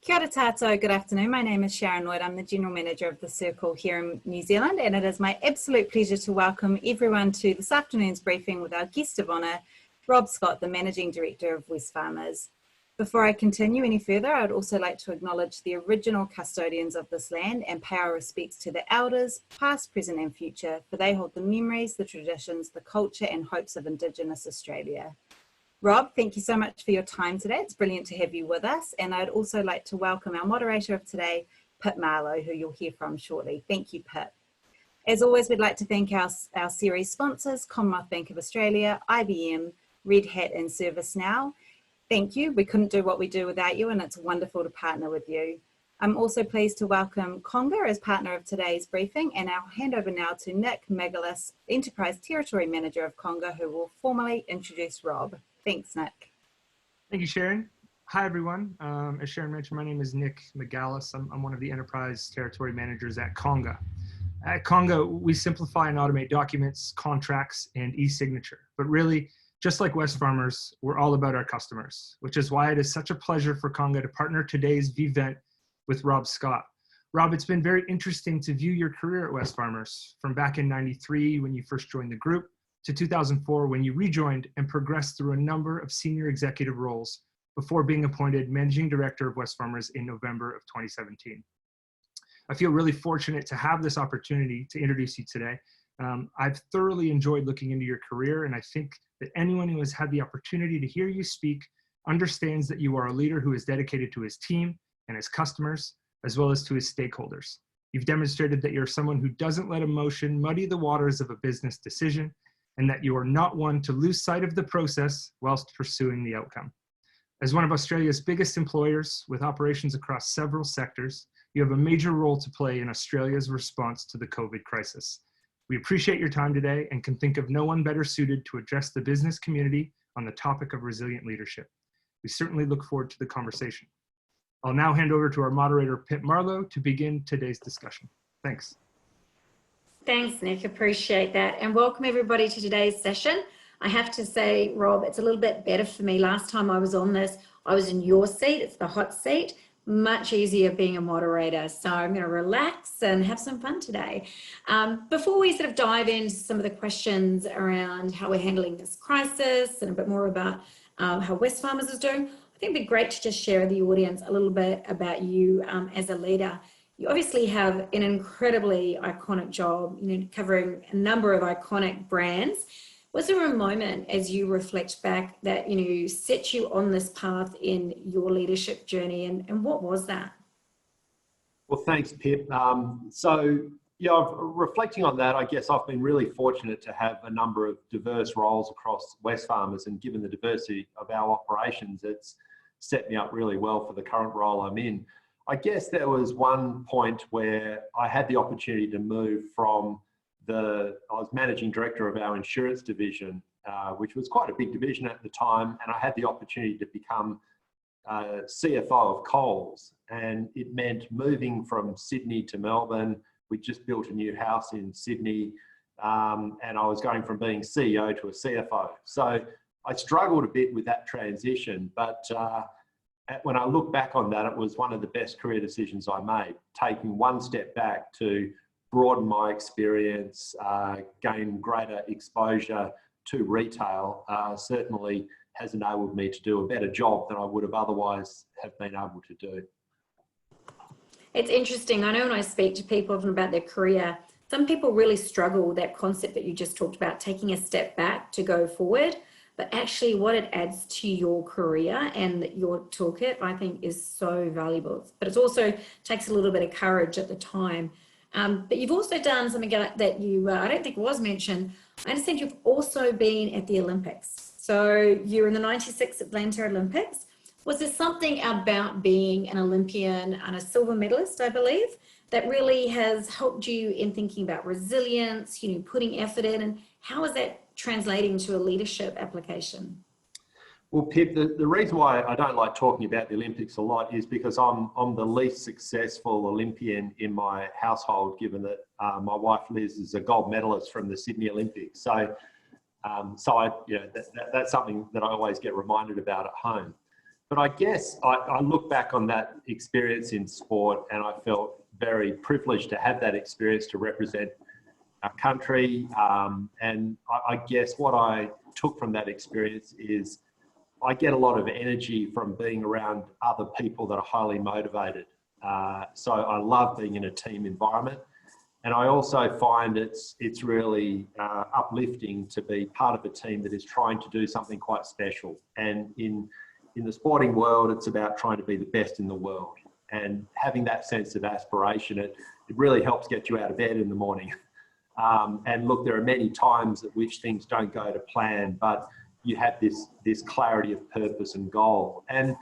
Kia ora tātou, good afternoon. My name is Sharon Lloyd. I'm the General Manager of the Circle here in New Zealand, and it is my absolute pleasure to welcome everyone to this afternoon's briefing with our guest of honour, Rob Scott, the Managing Director of Wesfarmers. Before I continue any further, I would also like to acknowledge the original custodians of this land and pay our respects to the elders, past, present and future, for they hold the memories, the traditions, the culture and hopes of Indigenous Australia. Rob, thank you so much for your time today. It's brilliant to have you with us. And I'd also like to welcome our moderator of today, Pip Marlowe, who you'll hear from shortly. Thank you, Pip. As always, we'd like to thank our series sponsors, Commonwealth Bank of Australia, IBM, Red Hat and ServiceNow. Thank you. We couldn't do what we do without you, and it's wonderful to partner with you. I'm also pleased to welcome Conga as partner of today's briefing, and I'll hand over now to Nick Magalis, Enterprise Territory Manager of Conga, who will formally introduce Rob. Thanks, Nick. Thank you, Sharon. Hi, everyone. As Sharon mentioned, my name is Nick Magalis. I'm one of the Enterprise Territory Managers at Conga. At Conga, we simplify and automate documents, contracts, and e-signature. But really, just like Wesfarmers, we're all about our customers, which is why it is such a pleasure for Conga to partner today's Vivent with Rob Scott. Rob, it's been very interesting to view your career at Wesfarmers from back in '93 when you first joined the group to 2004 when you rejoined and progressed through a number of senior executive roles before being appointed Managing Director of Wesfarmers in November of 2017. I feel really fortunate to have this opportunity to introduce you today. I've thoroughly enjoyed looking into your career, and I think that anyone who has had the opportunity to hear you speak understands that you are a leader who is dedicated to his team and his customers, as well as to his stakeholders. You've demonstrated that you're someone who doesn't let emotion muddy the waters of a business decision, and that you are not one to lose sight of the process whilst pursuing the outcome. As one of Australia's biggest employers with operations across several sectors, you have a major role to play in Australia's response to the COVID crisis. We appreciate your time today and can think of no one better suited to address the business community on the topic of resilient leadership. We certainly look forward to the conversation. I'll now hand over to our moderator, Pip Marlowe, to begin today's discussion. Thanks. Thanks, Nick. Appreciate that. And welcome everybody to today's session. I have to say, Rob, it's a little bit better for me. Last time I was on this, I was in your seat. It's the hot seat. Much easier being a moderator. So I'm going to relax and have some fun today. Before we sort of dive into some of the questions around how we're handling this crisis and a bit more about how Wesfarmers is doing, I think it'd be great to just share with the audience a little bit about you as a leader. You obviously have an incredibly iconic job, covering a number of iconic brands. Was there a moment as you reflect back that, set you on this path in your leadership journey, and what was that? Well, thanks, Pip. Reflecting on that, I guess I've been really fortunate to have a number of diverse roles across Wesfarmers, and given the diversity of our operations, it's set me up really well for the current role I'm in. I guess there was one point where I had the opportunity to move from I was managing director of our insurance division, which was quite a big division at the time, and I had the opportunity to become CFO of Coles, and it meant moving from Sydney to Melbourne. We just built a new house in Sydney, and I was going from being CEO to a CFO. So I struggled a bit with that transition, but when I look back on that, it was one of the best career decisions I made, taking one step back to broaden my experience, gain greater exposure to retail, certainly has enabled me to do a better job than I would have otherwise have been able to do. It's interesting. I know when I speak to people about their career, some people really struggle with that concept that you just talked about, taking a step back to go forward. But actually what it adds to your career and your toolkit, I think, is so valuable. But it also takes a little bit of courage at the time. But you've also done something that you, I don't think was mentioned. I understand you've also been at the Olympics. So you're in the '96 Atlanta Olympics. Was there something about being an Olympian and a silver medalist, I believe, that really has helped you in thinking about resilience, putting effort in, and how is that translating to a leadership application? Well, Pip, the reason why I don't like talking about the Olympics a lot is because I'm the least successful Olympian in my household, given that my wife Liz is a gold medalist from the Sydney Olympics. So, that's something that I always get reminded about at home. But I guess I look back on that experience in sport and I felt very privileged to have that experience to represent our country. And I guess what I took from that experience is I get a lot of energy from being around other people that are highly motivated. So I love being in a team environment. And I also find it's really uplifting to be part of a team that is trying to do something quite special. And in the sporting world, it's about trying to be the best in the world. And having that sense of aspiration, it really helps get you out of bed in the morning. And look, there are many times at which things don't go to plan, but you have this clarity of purpose and goal. And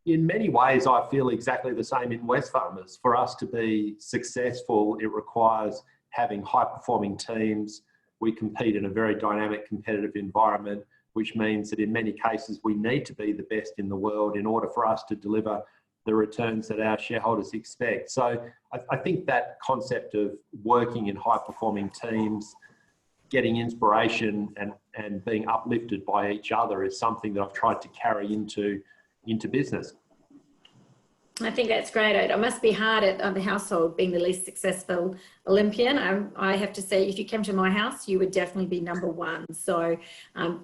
in many ways, I feel exactly the same in Wesfarmers. For us to be successful, it requires having high-performing teams. We compete in a very dynamic, competitive environment, which means that in many cases, we need to be the best in the world in order for us to deliver the returns that our shareholders expect. So I think that concept of working in high-performing teams, getting inspiration and being uplifted by each other is something that I've tried to carry into business. I think that's great. I must be hard at the household being the least successful Olympian. I have to say, if you came to my house, you would definitely be number one. So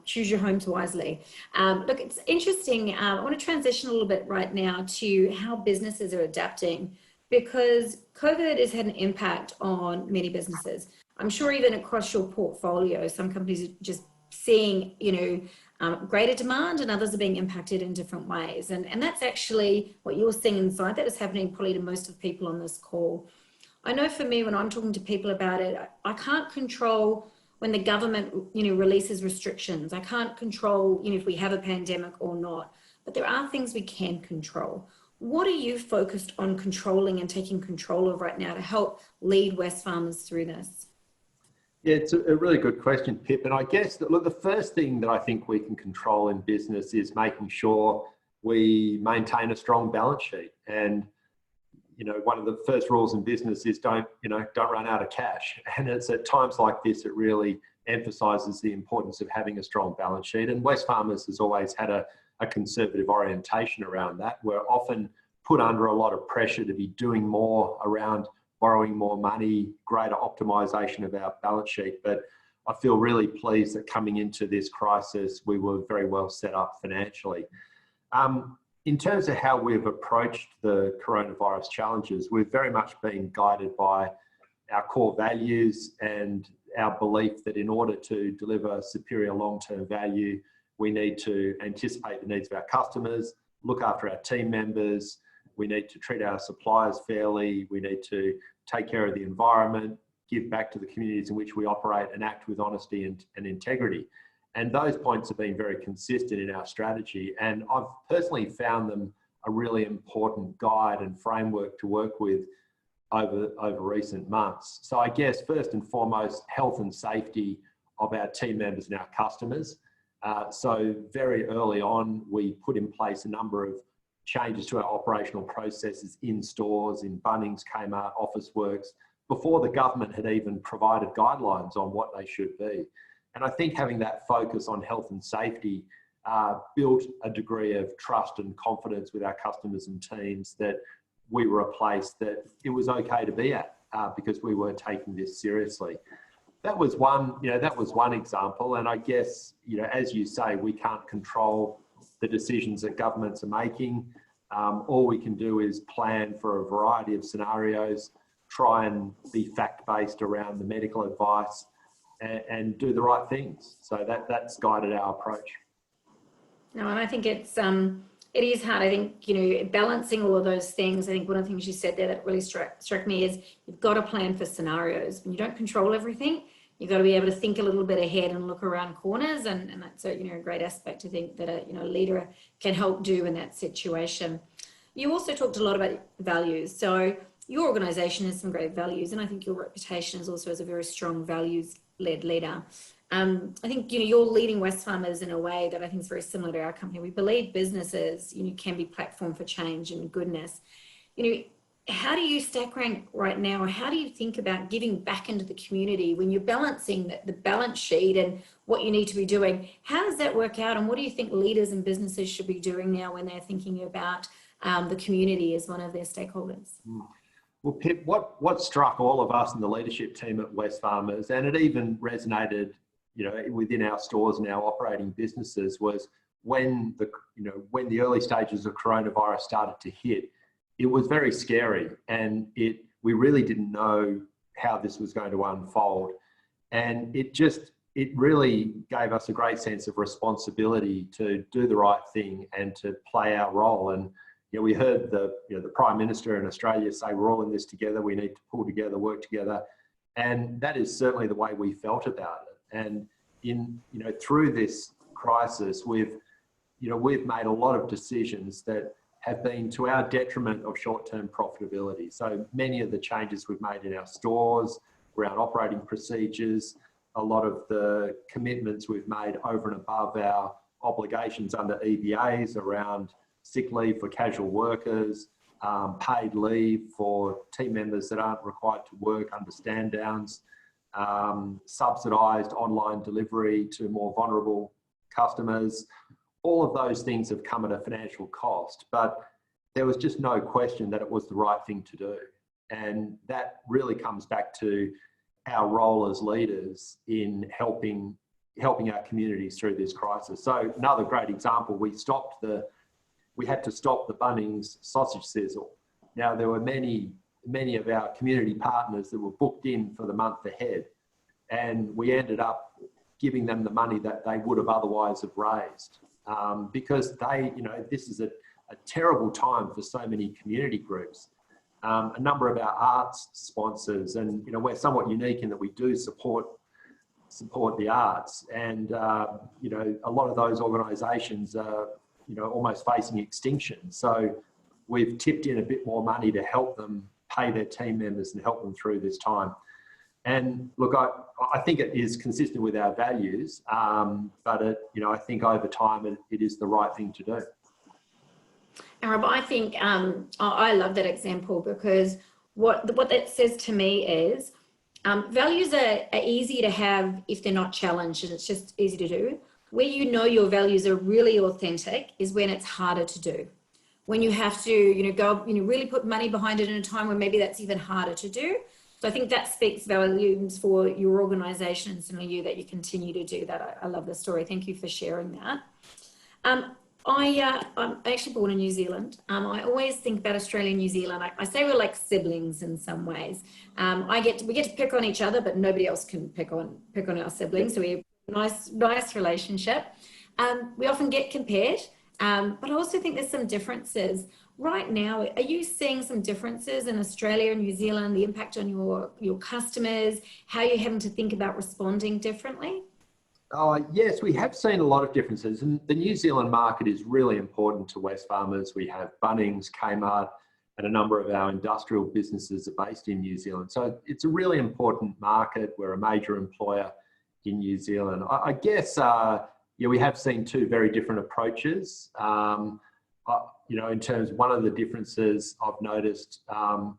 choose your homes wisely. Look, it's interesting. I want to transition a little bit right now to how businesses are adapting, because COVID has had an impact on many businesses. I'm sure even across your portfolio, some companies are just seeing, greater demand and others are being impacted in different ways. And that's actually what you're seeing inside. That is happening probably to most of the people on this call. I know for me, when I'm talking to people about it, I can't control when the government, releases restrictions. I can't control, if we have a pandemic or not, but there are things we can control. What are you focused on controlling and taking control of right now to help lead Wesfarmers through this? Yeah, it's a really good question, Pip. And I guess that, look, the first thing that I think we can control in business is making sure we maintain a strong balance sheet. And, one of the first rules in business is don't run out of cash. And it's at times like this, it really emphasizes the importance of having a strong balance sheet. And Wesfarmers has always had a conservative orientation around that. We're often put under a lot of pressure to be doing more around borrowing more money, greater optimization of our balance sheet. But I feel really pleased that coming into this crisis, we were very well set up financially. In terms of how we've approached the coronavirus challenges, we've very much been guided by our core values and our belief that in order to deliver superior long-term value, we need to anticipate the needs of our customers, look after our team members, we need to treat our suppliers fairly, we need to take care of the environment, give back to the communities in which we operate, and act with honesty and integrity. And those points have been very consistent in our strategy. And I've personally found them a really important guide and framework to work with over recent months. So I guess first and foremost, health and safety of our team members and our customers. So very early on, we put in place a number of changes to our operational processes in stores, in Bunnings, Kmart, Officeworks, before the government had even provided guidelines on what they should be. And I think having that focus on health and safety built a degree of trust and confidence with our customers and teams that we were a place that it was okay to be at because we were taking this seriously. That was one example. And I guess, as you say, we can't control the decisions that governments are making. All we can do is plan for a variety of scenarios, try and be fact-based around the medical advice and do the right things. So that's guided our approach. No, and I think it is hard. I think, balancing all of those things, I think one of the things you said there that really struck me is you've got to plan for scenarios. When you don't control everything, you've got to be able to think a little bit ahead and look around corners. And that's a great aspect I think that a leader can help do in that situation. You also talked a lot about values. So your organization has some great values, and I think your reputation is also as a very strong values-led leader. I think you're leading Wesfarmers in a way that I think is very similar to our company. We believe businesses can be platform for change and goodness. how do you stack rank right now? Or how do you think about giving back into the community when you're balancing the balance sheet and what you need to be doing? How does that work out? And what do you think leaders and businesses should be doing now when they're thinking about the community as one of their stakeholders? Well, Pip, what struck all of us in the leadership team at Wesfarmers, and it even resonated, within our stores and our operating businesses, was when the early stages of coronavirus started to hit. It was very scary, and we really didn't know how this was going to unfold. And it really gave us a great sense of responsibility to do the right thing and to play our role. And we heard the Prime Minister in Australia say, we're all in this together, we need to pull together, work together. And that is certainly the way we felt about it. And through this crisis, we've made a lot of decisions that have been to our detriment of short-term profitability. So many of the changes we've made in our stores, around operating procedures, a lot of the commitments we've made over and above our obligations under EBAs around sick leave for casual workers, paid leave for team members that aren't required to work under stand downs, subsidised online delivery to more vulnerable customers. All of those things have come at a financial cost, but there was just no question that it was the right thing to do. And that really comes back to our role as leaders in helping our communities through this crisis. So another great example, we had to stop the Bunnings sausage sizzle. Now, there were many of our community partners that were booked in for the month ahead, and we ended up giving them the money that they would have otherwise have raised. Because this is a terrible time for so many community groups. A number of our arts sponsors, and we're somewhat unique in that we do support the arts, and a lot of those organisations are almost facing extinction. So we've tipped in a bit more money to help them pay their team members and help them through this time. And look, I think it is consistent with our values, but I think over time it is the right thing to do. And Rob, I think I love that example, because what that says to me is values are easy to have if they're not challenged, and it's just easy to do. Where your values are really authentic is when it's harder to do. When you have to go really put money behind it in a time when maybe that's even harder to do. So I think that speaks volumes for your organisation, and certainly you, that you continue to do that. I love the story. Thank you for sharing that. I'm actually born in New Zealand. I always think about Australia and New Zealand. I say we're like siblings in some ways. We get to pick on each other, but nobody else can pick on our siblings. So we have a nice relationship. We often get compared, but I also think there's some differences. Right now, are you seeing some differences in Australia and New Zealand, the impact on your customers, how you're having to think about responding differently? Yes, we have seen a lot of differences. And the New Zealand market is really important to Wesfarmers. We have Bunnings, Kmart, and a number of our industrial businesses are based in New Zealand. So it's a really important market. We're a major employer in New Zealand. I guess, we have seen two very different approaches. In terms of one of the differences I've noticed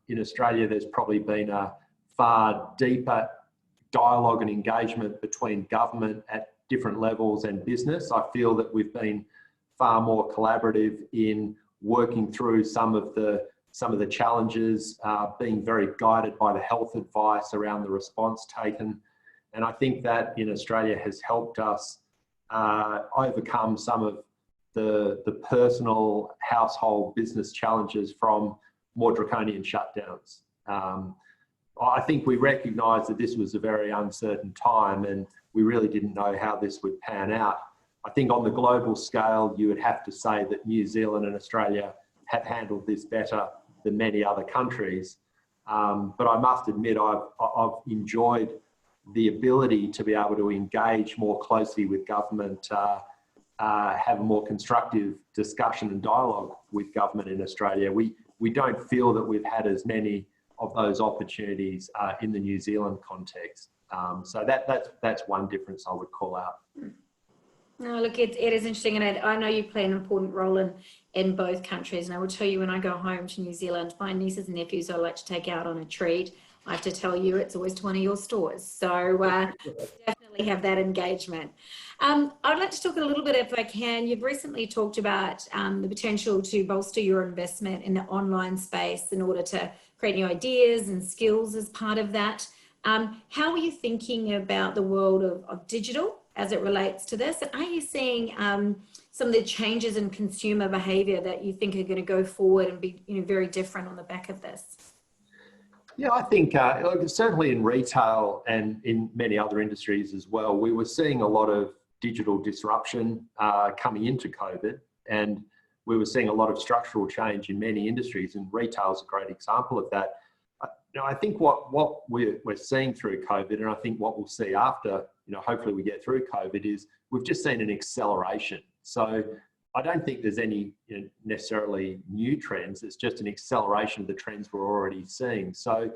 in Australia, there's probably been a far deeper dialogue and engagement between government at different levels and business. I feel that we've been far more collaborative in working through some of the challenges, being very guided by the health advice around the response taken. And I think that in Australia has helped us overcome some of the personal, household, business challenges from more draconian shutdowns. I think we recognised that this was a very uncertain time, and we really didn't know how this would pan out. I think on the global scale, you would have to say that New Zealand and Australia have handled this better than many other countries. But I must admit, I've enjoyed the ability to be able to engage more closely with government, have a more constructive discussion and dialogue with government in Australia. We don't feel that we've had as many of those opportunities in the New Zealand context. So that's one difference I would call out. No, look, it is interesting, and I know you play an important role in both countries. And I will tell you, when I go home to New Zealand, my nieces and nephews I like to take out on a treat. I have to tell you, it's always to one of your stores. So definitely have that engagement. I'd like to talk a little bit, if I can. You've recently talked about the potential to bolster your investment in the online space in order to create new ideas and skills as part of that. How are you thinking about the world of digital as it relates to this? And are you seeing some of the changes in consumer behavior that you think are going to go forward and be very different on the back of this? Yeah, I think certainly in retail and in many other industries as well, we were seeing a lot of digital disruption coming into COVID, and we were seeing a lot of structural change in many industries, and retail is a great example of that. I think what we're seeing through COVID, and I think what we'll see after, hopefully we get through COVID, is we've just seen an acceleration. So I don't think there's any necessarily new trends. It's just an acceleration of the trends we're already seeing. So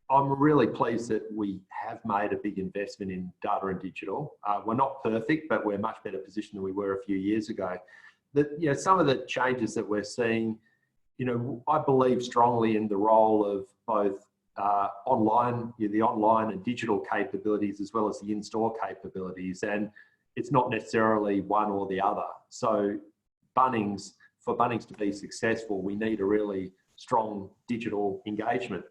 I'm really pleased that we have made a big investment in data and digital. We're not perfect, but we're much better positioned than we were a few years ago. Some of the changes that we're seeing, I believe strongly in the role of both online, the online and digital capabilities, as well as the in-store capabilities. And it's not necessarily one or the other. So for Bunnings to be successful, we need a really strong digital engagement.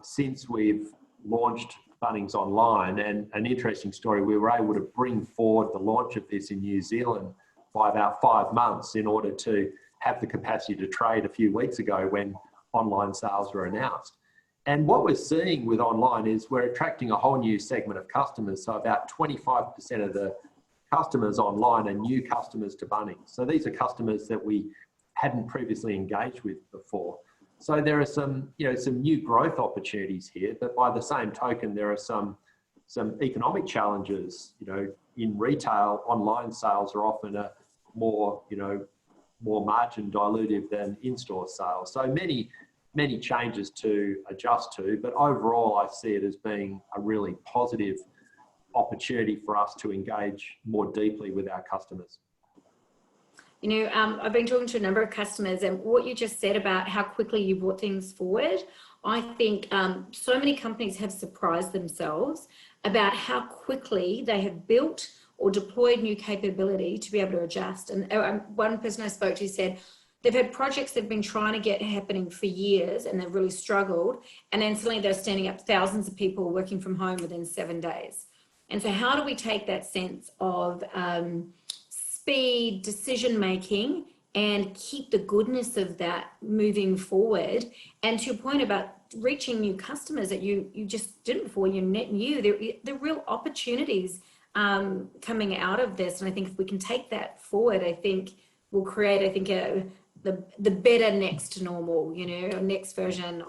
Since we've launched Bunnings Online, and an interesting story, we were able to bring forward the launch of this in New Zealand by about 5 months in order to have the capacity to trade a few weeks ago when online sales were announced. And what we're seeing with online is we're attracting a whole new segment of customers. So about 25% of the customers online are new customers to Bunnings. So these are customers that we hadn't previously engaged with before. So there are some new growth opportunities here, but by the same token, there are some economic challenges. In retail, online sales are often a more margin dilutive than in-store sales. So many changes to adjust to, but overall I see it as being a really positive opportunity for us to engage more deeply with our customers. I've been talking to a number of customers, and what you just said about how quickly you brought things forward, I think so many companies have surprised themselves about how quickly they have built or deployed new capability to be able to adjust. And one person I spoke to said they've had projects they've been trying to get happening for years and they've really struggled, and then suddenly they're standing up thousands of people working from home within 7 days. And so how do we take that sense of speed, decision-making, and keep the goodness of that moving forward? And to your point about reaching new customers that you just didn't before, you knew, there are real opportunities coming out of this. And I think if we can take that forward, I think we'll create, the better next normal, next version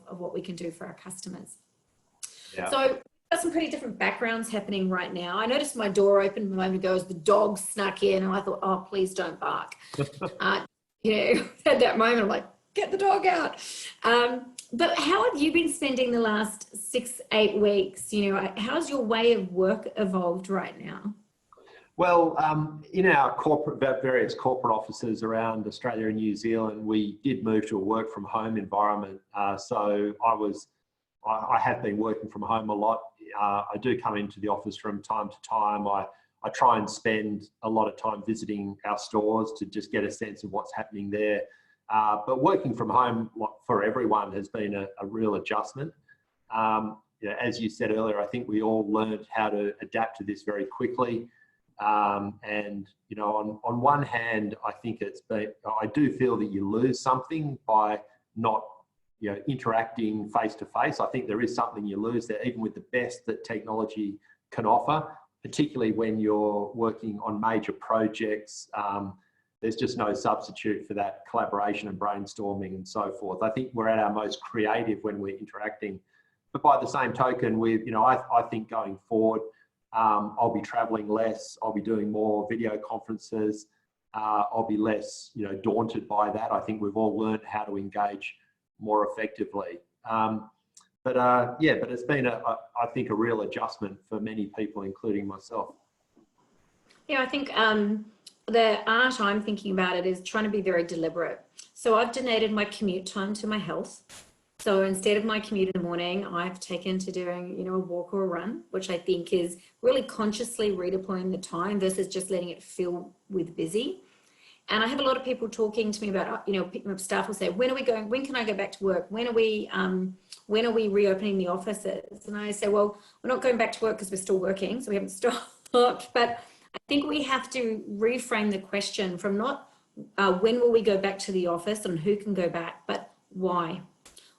of what we can do for our customers. Yeah. So we've got some pretty different backgrounds happening right now. I noticed my door opened a moment ago as the dog snuck in, and I thought, oh, please don't bark. Had that moment, I'm like, get the dog out. But how have you been spending the last 6-8 weeks? How's your way of work evolved right now? Well, in our various corporate offices around Australia and New Zealand, we did move to a work from home environment. So I have been working from home a lot. I do come into the office from time to time. I try and spend a lot of time visiting our stores to just get a sense of what's happening there. But working from home for everyone has been a real adjustment. As you said earlier, I think we all learned how to adapt to this very quickly. And on one hand, I think I do feel that you lose something by not interacting face to face. I think there is something you lose there, even with the best that technology can offer, particularly when you're working on major projects. There's just no substitute for that collaboration and brainstorming and so forth. I think we're at our most creative when we're interacting. But by the same token, I think going forward, I'll be traveling less. I'll be doing more video conferences. I'll be less, daunted by that. I think we've all learned how to engage more effectively. But it's been, I think, a real adjustment for many people, including myself. Yeah, I think the art I'm thinking about it is trying to be very deliberate. So I've donated my commute time to my health. So instead of my commute in the morning, I've taken to doing, a walk or a run, which I think is really consciously redeploying the time versus just letting it fill with busy. And I have a lot of people talking to me about, staff will say, when are we going? When can I go back to work? When are we reopening the offices? And I say, well, we're not going back to work because we're still working, so we haven't stopped. But I think we have to reframe the question from not when will we go back to the office and who can go back, but why?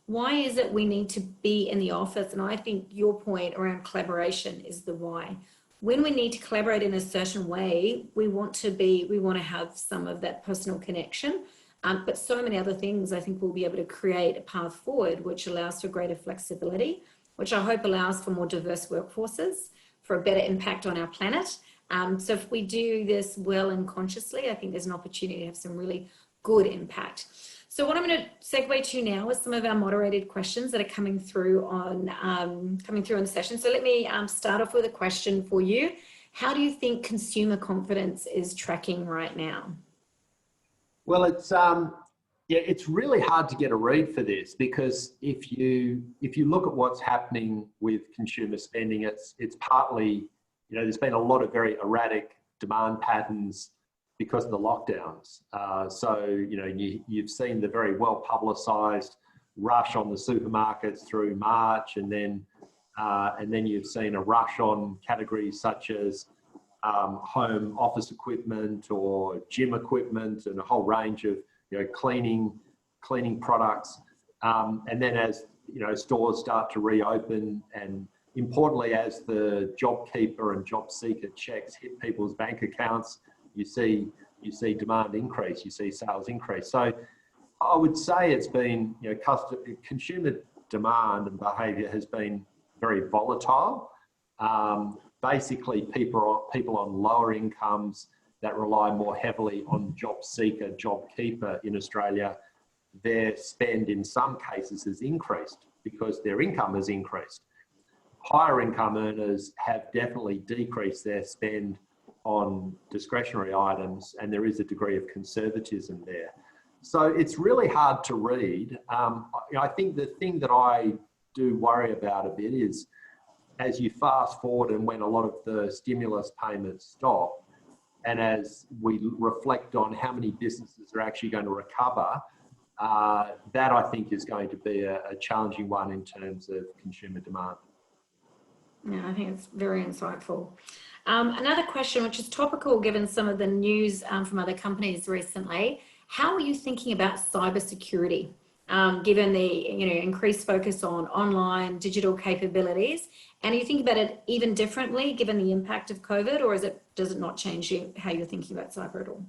Why is it we need to be in the office? And I think your point around collaboration is the why. When we need to collaborate in a certain way, we want to have some of that personal connection. But so many other things, I think we'll be able to create a path forward, which allows for greater flexibility, which I hope allows for more diverse workforces, for a better impact on our planet. So if we do this well and consciously, I think there's an opportunity to have some really good impact. So what I'm going to segue to now is some of our moderated questions that are coming through on the session. So let me start off with a question for you. How do you think consumer confidence is tracking right now? Well, it's really hard to get a read for this, because if you look at what's happening with consumer spending, it's partly, there's been a lot of very erratic demand patterns because of the lockdowns. So, you've seen the very well publicised rush on the supermarkets through March, and then you've seen a rush on categories such as home office equipment or gym equipment, and a whole range of cleaning products. And then as stores start to reopen, and importantly, as the JobKeeper and JobSeeker checks hit people's bank accounts, you see demand increase, you see sales increase. So I would say it's been, consumer demand and behaviour has been very volatile. Basically, people on lower incomes that rely more heavily on JobSeeker, JobKeeper in Australia, their spend in some cases has increased because their income has increased. Higher income earners have definitely decreased their spend on discretionary items, and there is a degree of conservatism there. So it's really hard to read. I think the thing that I do worry about a bit is, as you fast forward and when a lot of the stimulus payments stop, and as we reflect on how many businesses are actually going to recover, that I think is going to be a challenging one in terms of consumer demand. Yeah, I think it's very insightful. Another question, which is topical given some of the news from other companies recently, how are you thinking about cybersecurity, given the increased focus on online digital capabilities? And are you thinking about it even differently given the impact of COVID, or does it not change how you're thinking about cyber at all?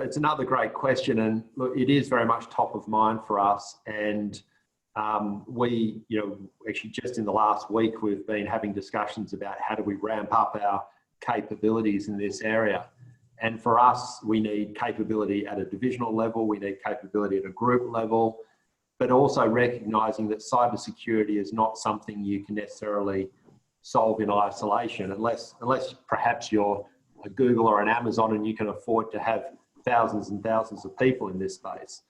It's another great question, and look, it is very much top of mind for us. And we, actually just in the last week, we've been having discussions about how do we ramp up our capabilities in this area. And for us, we need capability at a divisional level, we need capability at a group level, but also recognising that cybersecurity is not something you can necessarily solve in isolation, unless perhaps you're a Google or an Amazon and you can afford to have thousands and thousands of people in this space.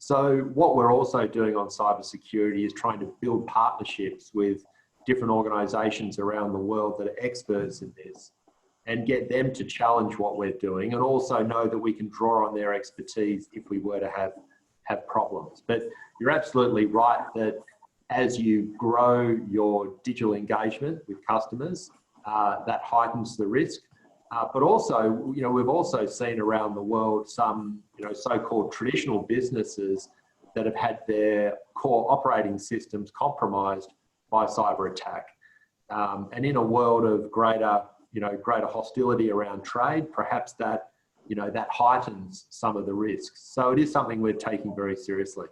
So what we're also doing on cybersecurity is trying to build partnerships with different organisations around the world that are experts in this, and get them to challenge what we're doing, and also know that we can draw on their expertise if we were to have problems. But you're absolutely right that as you grow your digital engagement with customers, that heightens the risk. But also, we've also seen around the world some, so-called traditional businesses that have had their core operating systems compromised by cyber attack. And in a world of greater hostility around trade, perhaps that heightens some of the risks. So it is something we're taking very seriously.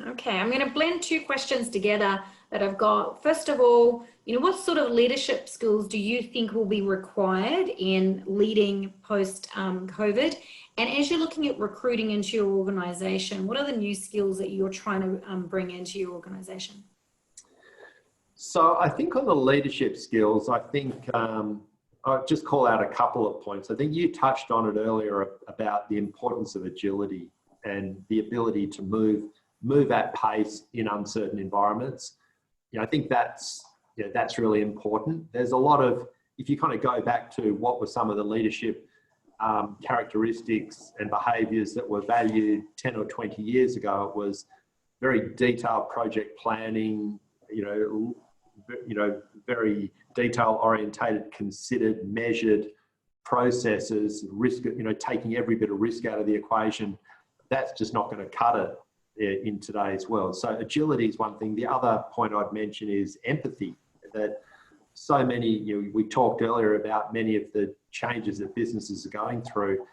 Okay, I'm going to blend two questions together that I've got. First of all, what sort of leadership skills do you think will be required in leading post-COVID? And as you're looking at recruiting into your organisation, what are the new skills that you're trying to bring into your organisation? So I think on the leadership skills, I think I'll just call out a couple of points. I think you touched on it earlier about the importance of agility and the ability to move at pace in uncertain environments. I think that's really important. There's a lot of, if you kind of go back to what were some of the leadership characteristics and behaviours that were valued 10 or 20 years ago, it was very detailed project planning, very detail orientated, considered, measured processes, risk, taking every bit of risk out of the equation. That's just not going to cut it in today's world. So agility is one thing. The other point I'd mention is empathy, that so many, we talked earlier about many of the changes that businesses are going through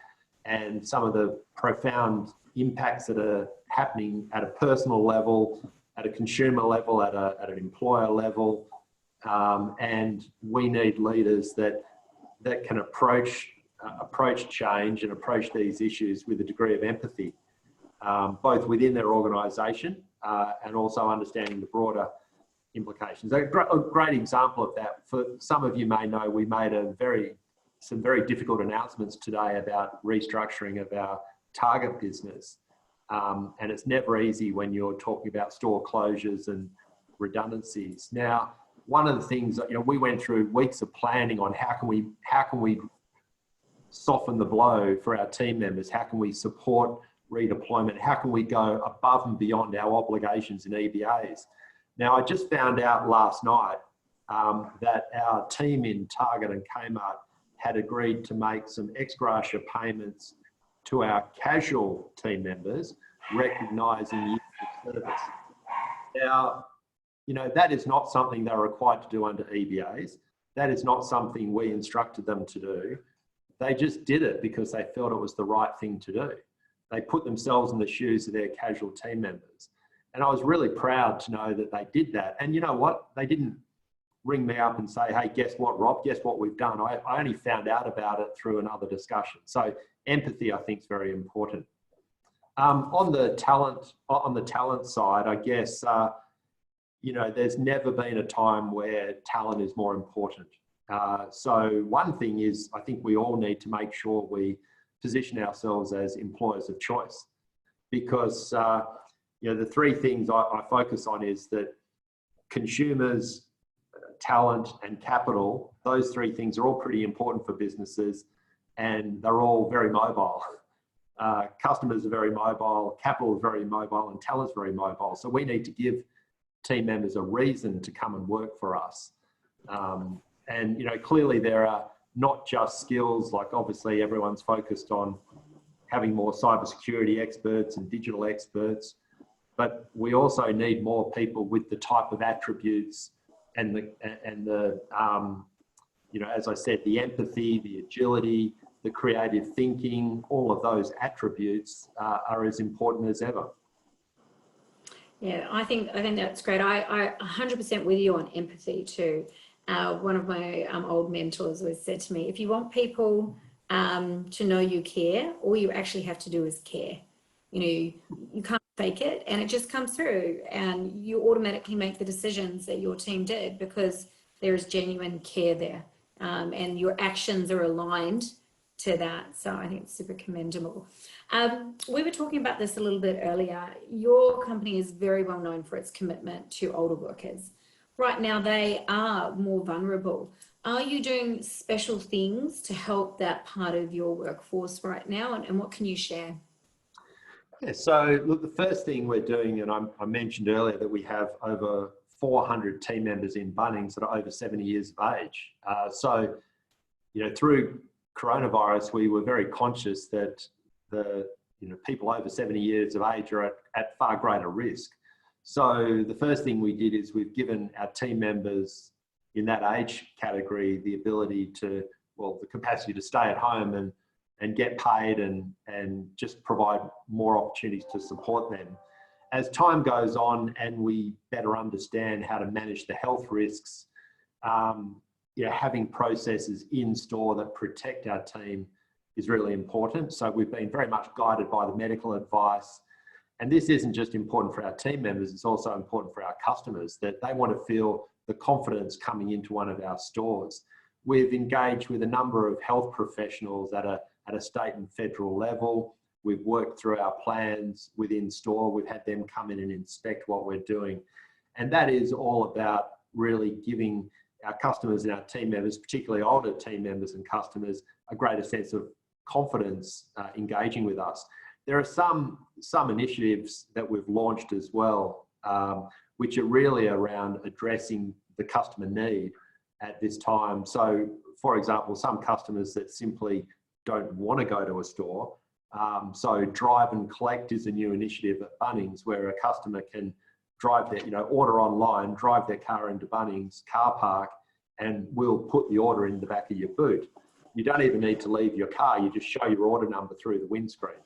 and some of the profound impacts that are happening at a personal level, at a consumer level, at an employer level. And we need leaders that can approach change and approach these issues with a degree of empathy, both within their organisation and also understanding the broader implications. A great example of that, for some of you may know, we made some very difficult announcements today about restructuring of our Target business. And it's never easy when you're talking about store closures and redundancies. Now, one of the things, we went through weeks of planning on how can we soften the blow for our team members? How can we support redeployment? How can we go above and beyond our obligations in EBAs? Now, I just found out last night that our team in Target and Kmart had agreed to make some ex gratia payments to our casual team members, recognising years of service. Now, that is not something they're required to do under EBAs. That is not something we instructed them to do. They just did it because they felt it was the right thing to do. They put themselves in the shoes of their casual team members. And I was really proud to know that they did that. And you know what? They didn't ring me up and say, hey, guess what, Rob? Guess what we've done? I only found out about it through another discussion. So empathy, I think, is very important. On the talent side, I guess, there's never been a time where talent is more important. So one thing is, I think we all need to make sure we position ourselves as employers of choice, because the three things I focus on is that consumers, talent and capital, those three things are all pretty important for businesses, and they're all very mobile. Customers are very mobile, capital is very mobile, and talent's very mobile. So we need to give team members a reason to come and work for us. And clearly there are not just skills, like obviously everyone's focused on having more cybersecurity experts and digital experts, but we also need more people with the type of attributes and the as I said, the empathy, the agility, the creative thinking, all of those attributes are as important as ever. Yeah, I think that's great. I 100% with you on empathy too. One of my old mentors always said to me, if you want people to know you care, all you actually have to do is care. You can't fake it, and it just comes through, and you automatically make the decisions that your team did because there is genuine care there, and your actions are aligned to that. So I think it's super commendable. We were talking about this a little bit earlier. Your company is very well known for its commitment to older workers. Right now, they are more vulnerable. Are you doing special things to help that part of your workforce right now? And what can you share? Yeah, so look, the first thing we're doing, and I mentioned earlier that we have over 400 team members in Bunnings that are over 70 years of age. So, through coronavirus, we were very conscious that the people over 70 years of age are at far greater risk. So the first thing we did is we've given our team members in that age category the ability to, the capacity to stay at home and get paid and just provide more opportunities to support them. As time goes on and we better understand how to manage the health risks, having processes in store that protect our team is really important. So we've been very much guided by the medical advice. And this isn't just important for our team members, it's also important for our customers, that they want to feel the confidence coming into one of our stores. we've engaged with a number of health professionals at a state and federal level. We've worked through our plans within store. We've had them come in and inspect what we're doing. And that is all about really giving our customers and our team members, particularly older team members and customers, a greater sense of confidence engaging with us. There are some initiatives that we've launched as well, which are really around addressing the customer need at this time. So, for example, some customers that simply don't want to go to a store. So drive and collect is a new initiative at Bunnings, where a customer can drive their, order online, drive their car into Bunnings car park, and we'll put the order in the back of your boot. You don't even need to leave your car. You just show your order number through the windscreen.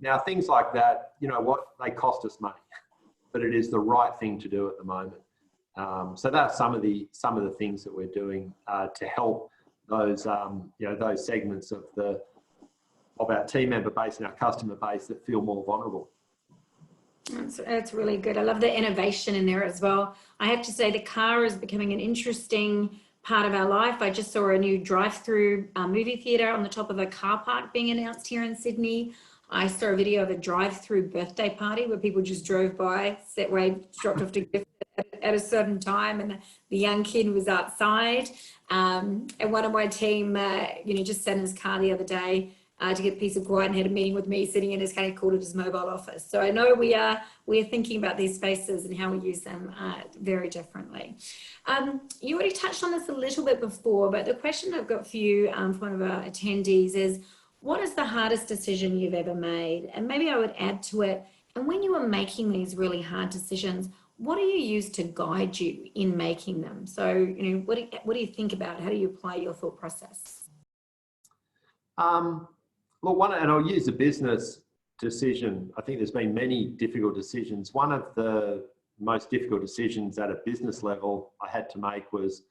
Now, things like that, they cost us money, but it is the right thing to do at the moment. So that's some of the things that we're doing to help those those segments of our team member base and our customer base that feel more vulnerable. That's really good. I love the innovation in there as well. I have to say the car is becoming an interesting part of our life. I just saw a new drive-through movie theatre on the top of a car park being announced here in Sydney. I saw a video of a drive-through birthday party where people just drove by, sat away, dropped off to gift at a certain time, and the young kid was outside. And one of my team, just sat in his car the other day to get peace and quiet, and had a meeting with me sitting in his car. He called it his mobile office. So I know we are thinking about these spaces and how we use them very differently. You already touched on this a little bit before, but the question I've got for you from one of our attendees is, what is the hardest decision you've ever made? And maybe I would add to it, and when you were making these really hard decisions, what do you use to guide you in making them? So, what do you think about? How do you apply your thought process? Well, and I'll use a business decision. I think there's been many difficult decisions. One of the most difficult decisions at a business level I had to make was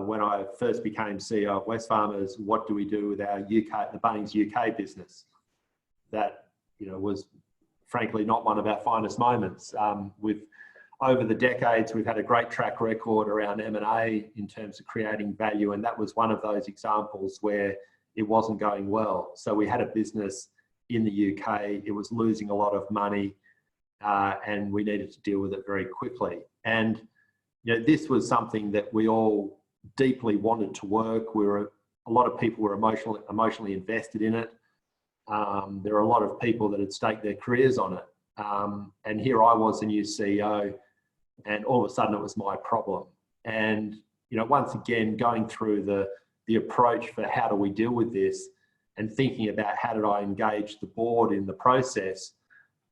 when I first became CEO of Wesfarmers, what do we do with our the Bunnings UK business? That, was frankly not one of our finest moments. Over the decades, we've had a great track record around M&A in terms of creating value, and that was one of those examples where it wasn't going well. So we had a business in the UK, it was losing a lot of money, and we needed to deal with it very quickly. And this was something that we all deeply wanted to work. A lot of people were emotionally invested in it. There were a lot of people that had staked their careers on it. And here I was, the new CEO, and all of a sudden it was my problem. And once again, going through the approach for how do we deal with this, and thinking about how did I engage the board in the process,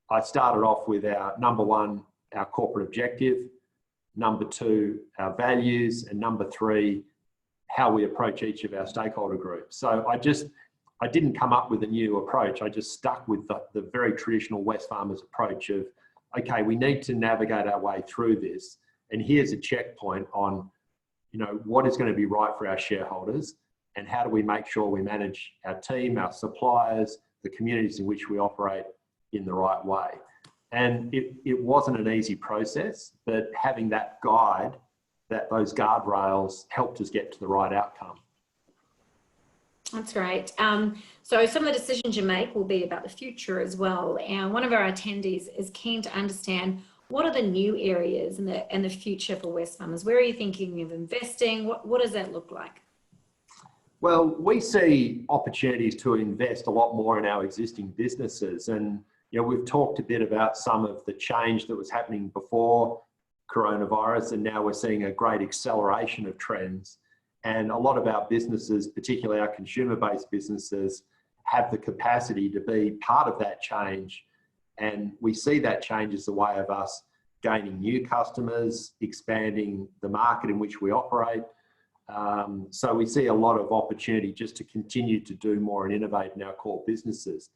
I started off with our number one, our corporate objective, number two, our values, and number three, how we approach each of our stakeholder groups. So I didn't come up with a new approach. I just stuck with the very traditional Wesfarmers approach of, okay, we need to navigate our way through this. And here's a checkpoint on, what is going to be right for our shareholders, and how do we make sure we manage our team, our suppliers, the communities in which we operate in the right way. And it wasn't an easy process, but having that guide, those guardrails helped us get to the right outcome. That's right. So some of the decisions you make will be about the future as well. And one of our attendees is keen to understand, what are the new areas and the future for Wesfarmers? Where are you thinking of investing? What does that look like? Well, we see opportunities to invest a lot more in our existing businesses. And, we've talked a bit about some of the change that was happening before coronavirus, and now we're seeing a great acceleration of trends. And a lot of our businesses, particularly our consumer-based businesses, have the capacity to be part of that change. And we see that change as a way of us gaining new customers, expanding the market in which we operate. So we see a lot of opportunity just to continue to do more and innovate in our core businesses.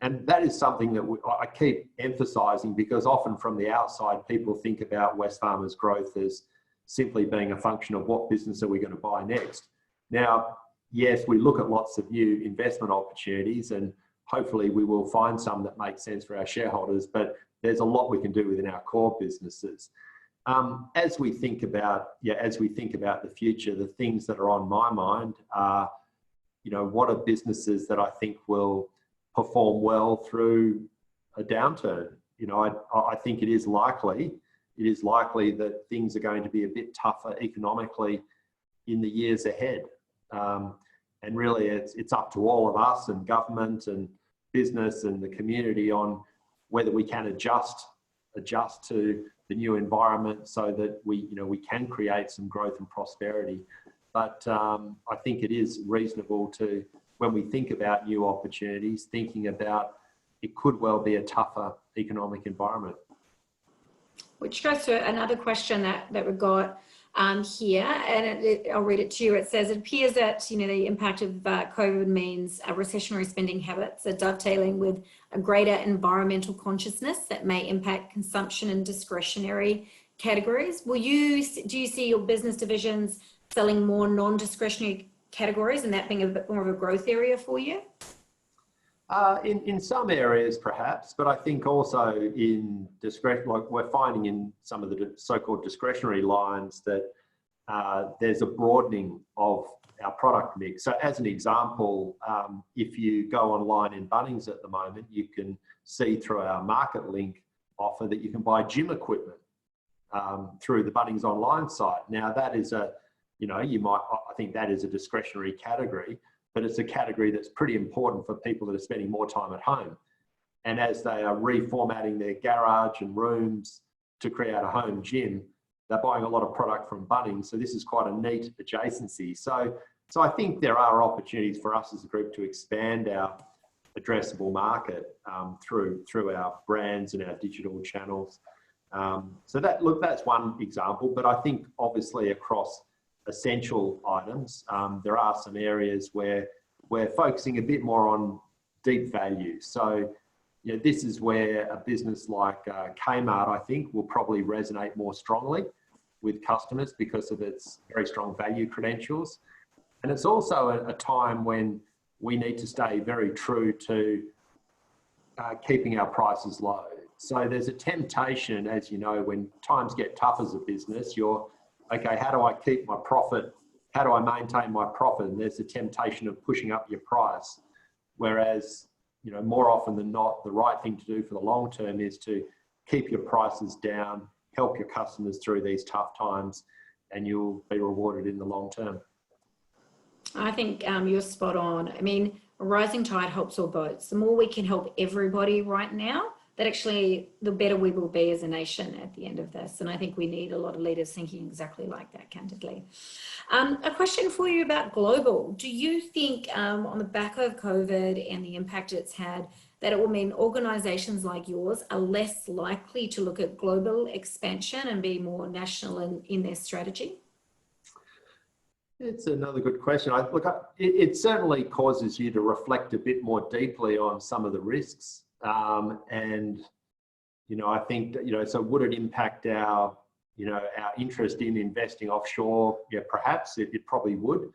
And that is something that I keep emphasising, because often from the outside, people think about Wesfarmers' growth as simply being a function of what business are we going to buy next. Now, yes, we look at lots of new investment opportunities, and hopefully we will find some that make sense for our shareholders, but there's a lot we can do within our core businesses. As we think about the future, the things that are on my mind are, what are businesses that I think will perform well through a downturn? I think it is likely that things are going to be a bit tougher economically in the years ahead. And really it's up to all of us and government and business and the community on whether we can adjust to the new environment so that we can create some growth and prosperity. But I think it is reasonable to, when we think about new opportunities, thinking about it could well be a tougher economic environment. Which goes to another question that we got here, and I'll read it to you. It says, it appears that the impact of COVID means recessionary spending habits are dovetailing with a greater environmental consciousness that may impact consumption and discretionary categories. Do you see your business divisions selling more non-discretionary categories and that being a bit more of a growth area for you? In some areas perhaps, but I think also in discretion, like we're finding in some of the so-called discretionary lines that there's a broadening of our product mix. So as an example, if you go online in Bunnings at the moment, you can see through our market link offer that you can buy gym equipment through the Bunnings online site. Now that is I think that is a discretionary category, but it's a category that's pretty important for people that are spending more time at home. And as they are reformatting their garage and rooms to create a home gym, they're buying a lot of product from Bunnings. So this is quite a neat adjacency. So I think there are opportunities for us as a group to expand our addressable market through our brands and our digital channels. So that's one example, but I think obviously across essential items, there are some areas where we're focusing a bit more on deep value. So, this is where a business like Kmart, I think, will probably resonate more strongly with customers because of its very strong value credentials. And it's also a time when we need to stay very true to keeping our prices low. So there's a temptation, as you know, when times get tough as a business, okay, how do I keep my profit? How do I maintain my profit? And there's a temptation of pushing up your price. Whereas, more often than not, the right thing to do for the long term is to keep your prices down, help your customers through these tough times, and you'll be rewarded in the long term. I think you're spot on. I mean, a rising tide helps all boats. The more we can help everybody right now, that actually the better we will be as a nation at the end of this. And I think we need a lot of leaders thinking exactly like that, candidly. A question for you about global. Do you think on the back of COVID and the impact it's had, that it will mean organizations like yours are less likely to look at global expansion and be more national in their strategy? It's another good question. It certainly causes you to reflect a bit more deeply on some of the risks. And, I think, so would it impact our interest in investing offshore? Yeah, perhaps it probably would,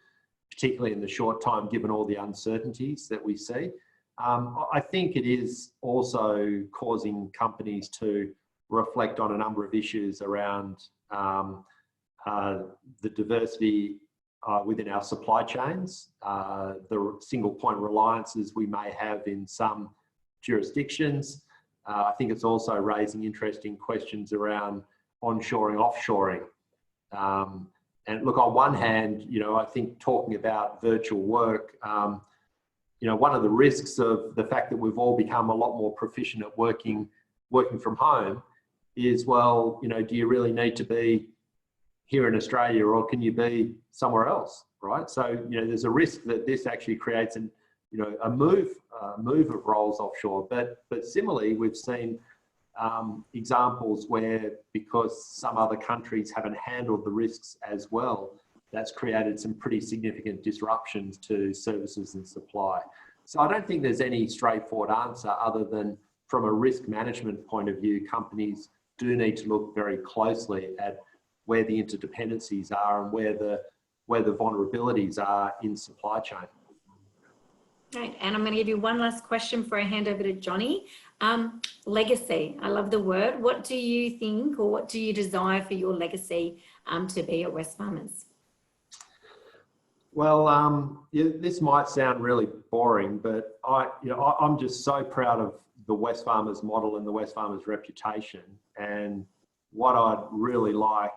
particularly in the short time, given all the uncertainties that we see. I think it is also causing companies to reflect on a number of issues around the diversity within our supply chains, the single point reliances we may have in some jurisdictions. I think it's also raising interesting questions around onshoring, offshoring. And look, on one hand, I think talking about virtual work, one of the risks of the fact that we've all become a lot more proficient at working from home is, well, do you really need to be here in Australia or can you be somewhere else, right? So, there's a risk that this actually creates a move of roles offshore. But similarly, we've seen examples where, because some other countries haven't handled the risks as well, that's created some pretty significant disruptions to services and supply. So I don't think there's any straightforward answer other than, from a risk management point of view, companies do need to look very closely at where the interdependencies are and where the vulnerabilities are in supply chain. Right, and I'm going to give you one last question before I hand over to Johnny. Legacy, I love the word. What do you think, or what do you desire for your legacy to be at Wesfarmers? Well, yeah, this might sound really boring, but I'm just so proud of the Wesfarmers model and the Wesfarmers reputation. And what I'd really like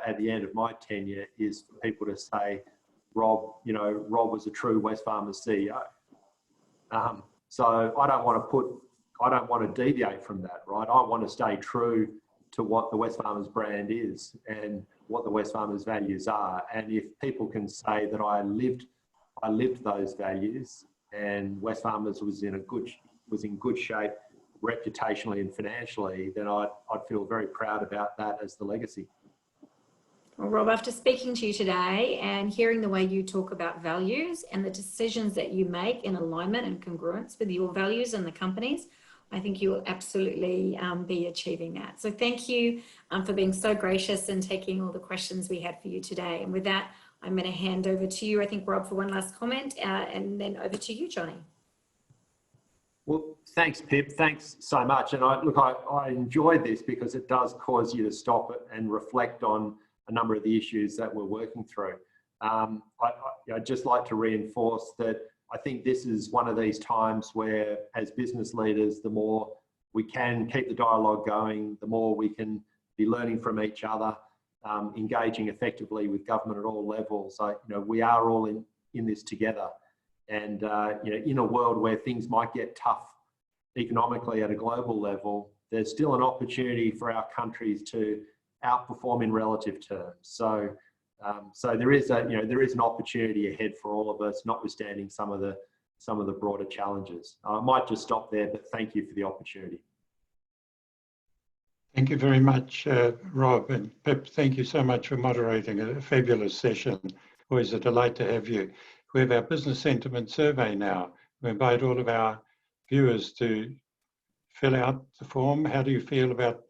at the end of my tenure is for people to say, Rob was a true Wesfarmers CEO. So I don't want to deviate from that, right? I want to stay true to what the Wesfarmers brand is and what the Wesfarmers values are. And if people can say that I lived those values, and Wesfarmers was in good shape reputationally and financially, then I'd feel very proud about that as the legacy. Well, Rob, after speaking to you today and hearing the way you talk about values and the decisions that you make in alignment and congruence with your values and the company's, I think you will absolutely be achieving that. So thank you for being so gracious and taking all the questions we had for you today. And with that, I'm going to hand over to you, I think, Rob, for one last comment, and then over to you, Johnny. Well, thanks, Pip. Thanks so much. And I enjoyed this because it does cause you to stop it and reflect on a number of the issues that we're working through. I'd just like to reinforce that I think this is one of these times where, as business leaders, the more we can keep the dialogue going, the more we can be learning from each other, engaging effectively with government at all levels. We are all in this together. And in a world where things might get tough economically at a global level, there's still an opportunity for our countries to outperform in relative terms. So there is an opportunity ahead for all of us, notwithstanding some of the broader challenges. I might just stop there, but thank you for the opportunity. Thank you very much, Rob, and Pip. Thank you so much for moderating a fabulous session. Always a delight to have you. We have our business sentiment survey now. We invite all of our viewers to fill out the form. How do you feel about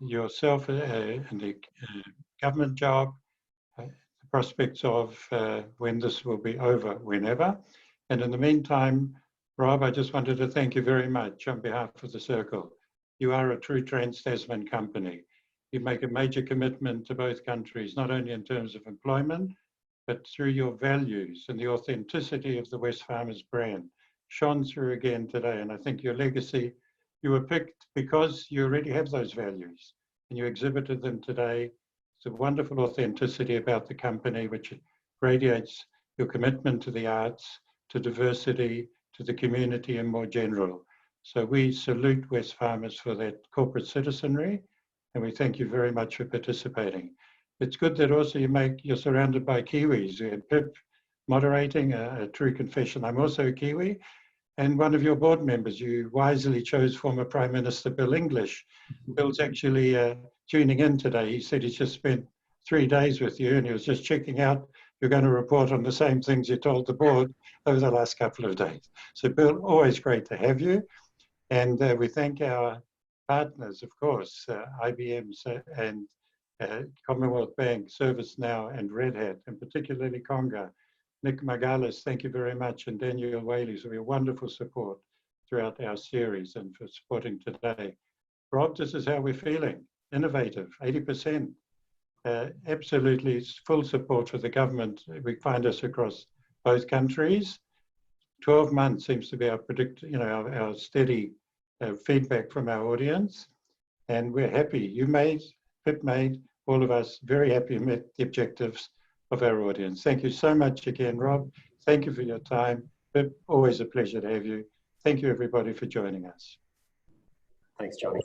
yourself and the government job? The prospects of when this will be over, whenever. And in the meantime, Rob, I just wanted to thank you very much on behalf of the Circle. You are a true Trans-Tasman company. You make a major commitment to both countries, not only in terms of employment, but through your values, and the authenticity of the Wesfarmers brand shone through again today. And I think your legacy, you were picked because you already have those values and you exhibited them today. It's a wonderful authenticity about the company, which radiates your commitment to the arts, to diversity, to the community and more general. So we salute Wesfarmers for that corporate citizenry, and we thank you very much for participating. It's good that also you're surrounded by Kiwis. We had Pip moderating, a true confession. I'm also a Kiwi, and one of your board members, you wisely chose former Prime Minister Bill English. Bill's actually tuning in today. He said he's just spent 3 days with you, and he was just checking out. You're going to report on the same things you told the board over the last couple of days. So Bill, always great to have you. And we thank our partners, of course, IBM and Commonwealth Bank, ServiceNow and Red Hat, and particularly Conga. Nick Magalis, thank you very much, and Daniel Whaley for your wonderful support throughout our series and for supporting today. Rob, this is how we're feeling. Innovative, 80%. Absolutely full support for the government. We find us across both countries. 12 months seems to be our steady feedback from our audience, and we're happy. Pip made all of us very happy and met the objectives of our audience. Thank you so much again, Rob. Thank you for your time. Pip, always a pleasure to have you. Thank you, everybody, for joining us. Thanks, Johnny.